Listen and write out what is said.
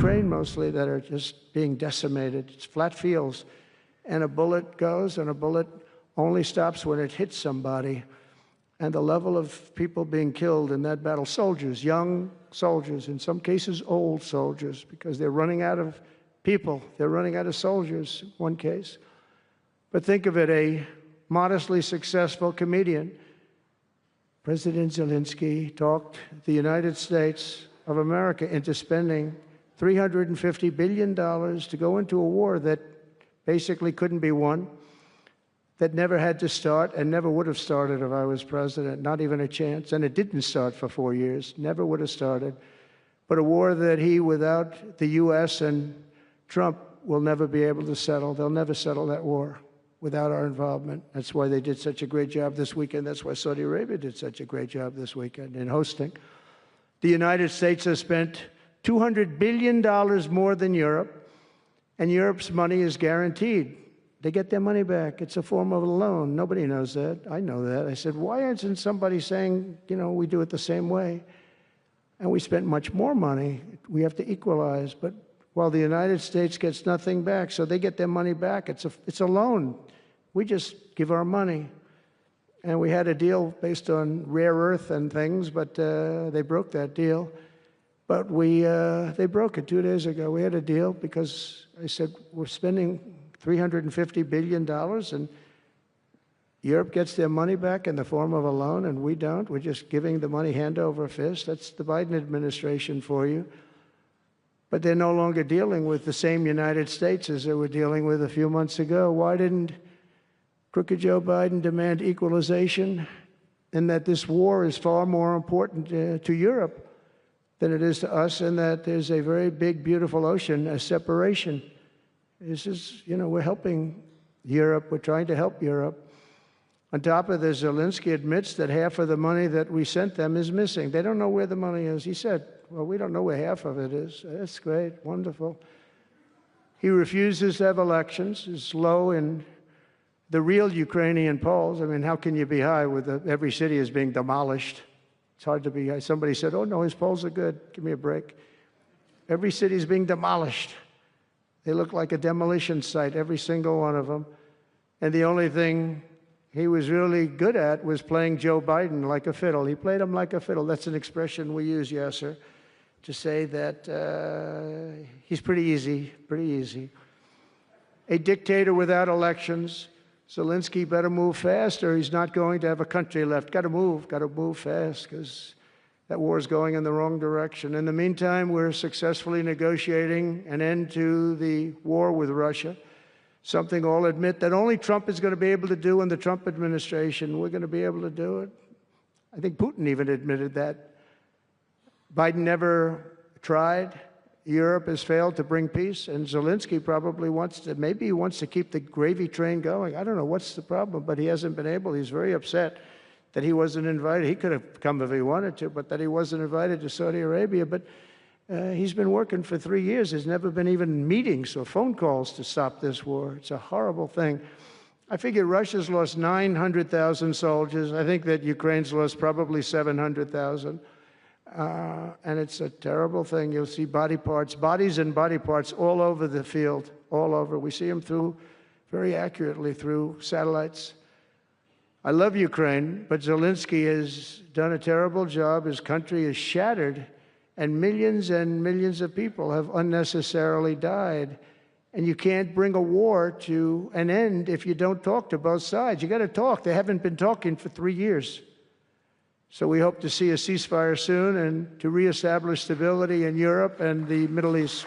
Ukraine mostly that are just being decimated. It's flat fields. And a bullet goes, and a bullet only stops when it hits somebody. And the level of people being killed in that battle, soldiers, young soldiers, in some cases old soldiers, because they're running out of people. They're running out of soldiers, in one case. But think of it, a modestly successful comedian, President Zelensky, talked the United States of America into spending $350 billion to go into a war that basically couldn't be won, that never had to start and never would have started if I was president, not even a chance. And it didn't start for 4 years, never would have started. But a war that he, without the U.S. and Trump, will never be able to settle. They'll never settle that war without our involvement. That's why they did such a great job this weekend. That's why Saudi Arabia did such a great job this weekend in hosting. The United States has spent $200 billion more than Europe, and Europe's money is guaranteed. They get their money back. It's a form of a loan. Nobody knows that. I know that. I said, why isn't somebody saying, you know, we do it the same way? And we spent much more money. We have to equalize. But while the United States gets nothing back, so they get their money back. It's a loan. We just give our money. And we had a deal based on rare earth and things, but they broke that deal. But they broke it 2 days ago. We had a deal because I said, we're spending $350 billion, and Europe gets their money back in the form of a loan, and we don't. We're just giving the money hand over fist. That's the Biden administration for you. But they're no longer dealing with the same United States as they were dealing with a few months ago. Why didn't crooked Joe Biden demand equalization, and that this war is far more important to Europe than it is to us, and that there's a very big, beautiful ocean, a separation? This is, you know, we're helping Europe. We're trying to help Europe. On top of this, Zelensky admits that half of the money that we sent them is missing. They don't know where the money is. He said, well, we don't know where half of it is. That's great, wonderful. He refuses to have elections. It's low in the real Ukrainian polls. I mean, how can you be high with every city is being demolished? It's hard to be high. Somebody said, oh, no, his polls are good. Give me a break. Every city is being demolished. They look like a demolition site, every single one of them. And the only thing he was really good at was playing Joe Biden like a fiddle. He played him like a fiddle. That's an expression we use, Yasser, to say that he's pretty easy, pretty easy. A dictator without elections. Zelensky better move fast, or he's not going to have a country left. Got to move fast, because that war is going in the wrong direction. In the meantime, we're successfully negotiating an end to the war with Russia, something I'll admit that only Trump is going to be able to do in the Trump administration. We're going to be able to do it. I think Putin even admitted that. Biden never tried. Europe has failed to bring peace, and Zelensky probably wants to, maybe he wants to keep the gravy train going. I don't know what's the problem, but he hasn't been able. He's very upset that he wasn't invited. He could have come if he wanted to, but that he wasn't invited to Saudi Arabia. But he's been working for 3 years. There's never been even meetings or phone calls to stop this war. It's a horrible thing. I figure Russia's lost 900,000 soldiers. I think that Ukraine's lost probably 700,000. And it's a terrible thing. You'll see bodies and body parts all over the field, all over. We see them very accurately through satellites. I love Ukraine, but Zelensky has done a terrible job. His country is shattered, and millions of people have unnecessarily died. And you can't bring a war to an end if you don't talk to both sides. You got to talk. They haven't been talking for 3 years. So we hope to see a ceasefire soon and to reestablish stability in Europe and the Middle East.